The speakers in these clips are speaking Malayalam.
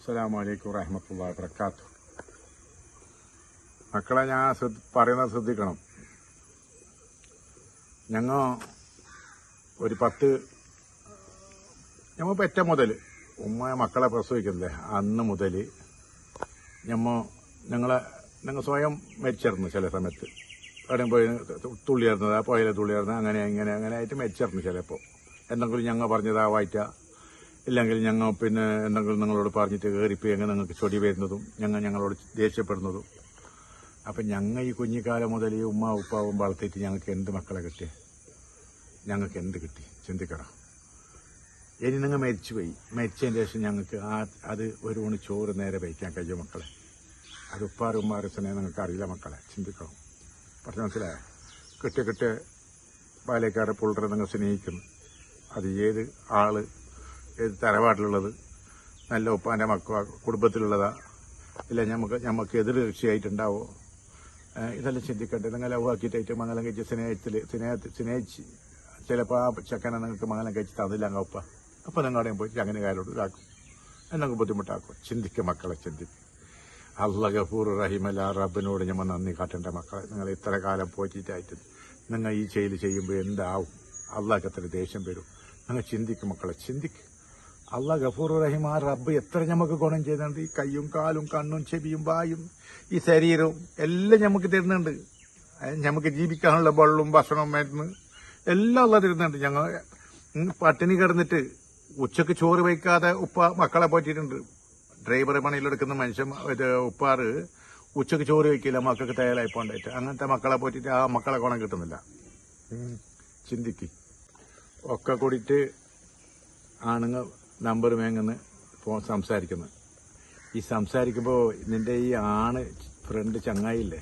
അസ്സലാമു അലൈക്കും വറഹ്മത്തുള്ളാഹി വബറകാതുഹു. മക്കളെ, ഞാൻ പറയുന്നത് ശ്രദ്ധിക്കണം. ഞങ്ങൾ ഒരു ഞമ്മ പെറ്റ മുതൽ ഉമ്മ മക്കളെ പ്രസവിക്കുന്നില്ലേ അന്ന് മുതൽ ഞങ്ങൾ സ്വയം മരിച്ചിരുന്നു. ചില സമയത്ത് എവിടെയും പോയി തുള്ളിയായിരുന്നത്, ആ പുഴയിലെ തുള്ളിയായിരുന്നത്, അങ്ങനെ ആയിട്ട് മരിച്ചിരുന്നു. ചിലപ്പോൾ എന്തെങ്കിലും ഞങ്ങൾ പറഞ്ഞതാവായിട്ടാ, ഇല്ലെങ്കിൽ ഞങ്ങൾ പിന്നെ എന്തെങ്കിലും നിങ്ങളോട് പറഞ്ഞിട്ട് കയറിപ്പോയി എങ്ങനെ നിങ്ങൾക്ക് ചൊടി വരുന്നതും ഞങ്ങളോട് ദേഷ്യപ്പെടുന്നതും. അപ്പം ഞങ്ങൾ ഈ കുഞ്ഞിക്കാലം മുതൽ ഈ ഉമ്മ ഉപ്പാവും വളർത്തിയിട്ട് ഞങ്ങൾക്ക് എന്ത് മക്കളെ കിട്ടിയേ? ഞങ്ങൾക്ക് എന്ത് കിട്ടി? ചിന്തിക്കണം. ഇനി നിങ്ങൾ മരിച്ചതിന് ശേഷം ഞങ്ങൾക്ക് അത് ഒരു ഊണ് ചോറ് നേരെ വയ്ക്കാൻ കഴിയും മക്കളെ? അത് ഉമ്മാരസനെ നിങ്ങൾക്ക് അറിയില്ല മക്കളെ. ചിന്തിക്കണം. പറഞ്ഞ മനസ്സിലായോ? കിട്ടിയ ബാല്യക്കാരെ പുള്ളറെ നിങ്ങൾ സ്നേഹിക്കുന്നു. അത് ഏത് ആള്, ഏത് തറവാട്ടിലുള്ളത്, നല്ല ഉപ്പാൻ്റെ കുടുംബത്തിലുള്ളതാ, ഇല്ല നമുക്ക് എതിർ കൃഷിയായിട്ടുണ്ടാവോ? ഇതെല്ലാം ചിന്തിക്കട്ടെ. നിങ്ങൾ ലവാക്കിയിട്ടായിട്ട് മംഗലം കഴിച്ച് സ്നേഹിച്ച് ചിലപ്പോൾ ആ ചക്കനെ നിങ്ങൾക്ക് മംഗലം കഴിച്ച് തന്നില്ല അങ്ങ് ഉപ്പ. അപ്പം നിങ്ങളുടെയും പോയി ചങ്ങനുകാരോട് ഇതാക്കും, എന്നൊക്കെ ബുദ്ധിമുട്ടാക്കും. ചിന്തിക്കുക മക്കളെ, ചിന്തിക്കുക. അല്ലാഹ് ഗഫൂർ റഹീമല്ല റബ്ബിനോട് ഞമ്മ നന്ദി കാട്ടേണ്ട മക്കളെ. നിങ്ങൾ ഇത്ര കാലം പോറ്റിട്ടായിട്ട് നിങ്ങൾ ഈ ചെയ്യുമ്പോൾ എന്താവും? അള്ളാഹ്ക്ക് എത്ര ദേഷ്യം വരും? നിങ്ങൾ ചിന്തിക്കും മക്കളെ, ചിന്തിക്കും. അല്ലാഹ് ഗഫൂർ റഹീം ആ റബ്ബ് എത്ര നമുക്ക് ഗുണം ചെയ്യുന്നുണ്ട്. ഈ കയ്യും കാലും കണ്ണും ചെവിയും വായും ഈ ശരീരവും എല്ലാം നമുക്ക് തരുന്നുണ്ട്. നമുക്ക് ജീവിക്കാനുള്ള വെള്ളവും ഭക്ഷണവും മരുന്ന് എല്ലാം ഉള്ള തരുന്നുണ്ട്. ഞങ്ങൾ പട്ടിണി കിടന്നിട്ട് ഉച്ചക്ക് ചോറ് വയ്ക്കാതെ ഉപ്പ മക്കളെ പോറ്റിയിട്ടുണ്ട്. ഡ്രൈവർ പണിയിലെടുക്കുന്ന മനുഷ്യൻ ഉപ്പാറ് ഉച്ചക്ക് ചോറ് വയ്ക്കില്ല, മക്കൾക്ക് തയ്യാറായി പോണ്ടായിട്ട്. അങ്ങനത്തെ മക്കളെ പോറ്റിട്ട് ആ മക്കളെ ഗുണം കിട്ടുന്നില്ല. ചിന്തിക്ക്. ഒക്കെ കൂടിയിട്ട് ആണുങ്ങൾ നമ്പർ വേങ്ങുന്ന ഫോൺ സംസാരിക്കുന്നത്. ഈ സംസാരിക്കുമ്പോൾ നിന്റെ ഈ ആണ് ഫ്രണ്ട് ചങ്ങായില്ലേ,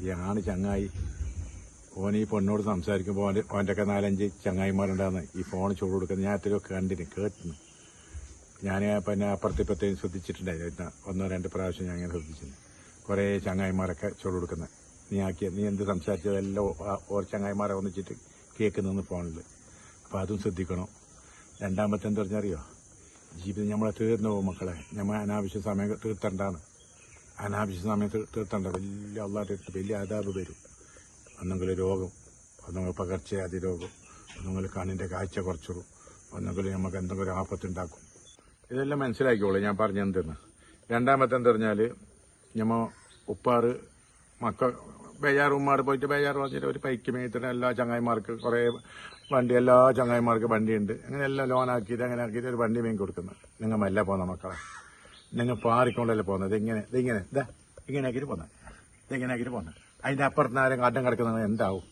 ഈ ആണ് ചങ്ങായി, ഓൻ ഈ പെണ്ണോട് സംസാരിക്കുമ്പോൾ ഓൻ്റെയൊക്കെ 4-5 ചങ്ങായിമാരുണ്ടാകുന്ന ഈ ഫോൺ ചോറ് കൊടുക്കുന്നത് ഞാൻ എത്രയോ കേട്ടിരുന്നു. ഞാൻ പിന്നെ അപ്പുറത്തേയും ശ്രദ്ധിച്ചിട്ടുണ്ടായിരുന്നു. 1-2 പ്രാവശ്യം ഞാൻ അങ്ങനെ ശ്രദ്ധിച്ചിരുന്നു. കുറേ ചങ്ങായിമാരൊക്കെ ചോറ് കൊടുക്കുന്നത്. നീ എന്ത് സംസാരിച്ചതെല്ലാം ഓരോ ചങ്ങായിമാരെ ഒന്നിച്ചിട്ട് കേൾക്കുന്നതെന്ന് ഫോണിൽ. അപ്പോൾ അതും ശ്രദ്ധിക്കണം. രണ്ടാമത്തെ എന്താ പറഞ്ഞറിയോ? ജീവിതം നമ്മളെ തീർന്നു പോകും മക്കളെ. നമ്മൾ അനാവശ്യ സമയം തീർത്തേണ്ടാണ്. അനാവശ്യ സമയം തീർത്തേണ്ട വലിയ അള്ളാഹ് വലിയ ആദാബ് വരും. ഒന്നെങ്കിൽ രോഗം, ഒന്നെങ്കിൽ പകർച്ചവ്യാധി രോഗം, ഒന്നെങ്കിൽ കണ്ണിൻ്റെ കാഴ്ച കുറച്ചുള്ളൂ, ഒന്നെങ്കിൽ നമുക്ക് എന്തെങ്കിലും ആപത്തുണ്ടാക്കും. ഇതെല്ലാം മനസ്സിലാക്കിക്കോളൂ ഞാൻ പറഞ്ഞെന്തെന്ന്. രണ്ടാമത്തെ എന്താ പറഞ്ഞാൽ, ഞമ്മ ഉപ്പാറ് ബേജാറ് ഉമ്മാട് പോയിട്ട് ബേജാറ് പറഞ്ഞിട്ട് ഒരു പൈക്ക് മേത്തിന് എല്ലാ ചങ്ങായിമാർക്ക് കുറേ വണ്ടി, എല്ലാ ചങ്ങായിമാർക്ക് വണ്ടിയുണ്ട്. അങ്ങനെ എല്ലാം ലോണാക്കിയിട്ട് അങ്ങനെ ആക്കിയിട്ട് ഒരു വണ്ടി മേങ്ങി കൊടുക്കുന്നത്. നിങ്ങൾ മെല്ലെ പോകുന്ന മക്കളെ, നിങ്ങൾ പാറിക്കൊണ്ടല്ലേ പോകുന്നത്. ഇങ്ങനെ ആക്കിയിട്ട് പോകുന്നത്. അതിൻ്റെ അപ്പുറത്ത് ആരും അഡം കിടക്കുന്നത് എന്താവും?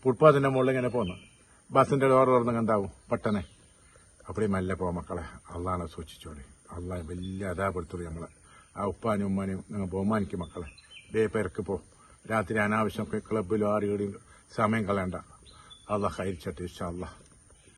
ഫുട്പാത്തിൻ്റെ മുകളിൽ ഇങ്ങനെ പോകുന്നു. ബസ്സിൻ്റെ ഡോർ തുറന്ന് എന്താവും? പെട്ടെന്ന്. അപ്പടി മെല്ലെ പോകാം മക്കളെ. അള്ളാഹനെ സൂക്ഷിച്ചോളി. അള്ളാഹ് വലിയ അതാപെടുത്തുള്ളൂ നമ്മളെ. ആ ഉപ്പാനും ഉമ്മാനെയും നിങ്ങൾ ബഹുമാനിക്കും മക്കളെ. പേർക്ക് പോ. രാത്രി അനാവശ്യം ക്ലബ്ബിലും ആരുടെയും സമയം കളയണ്ട. അള്ളാഹ് ഹൈർ ചട്ടെ ഇൻഷാ അള്ളാഹ്.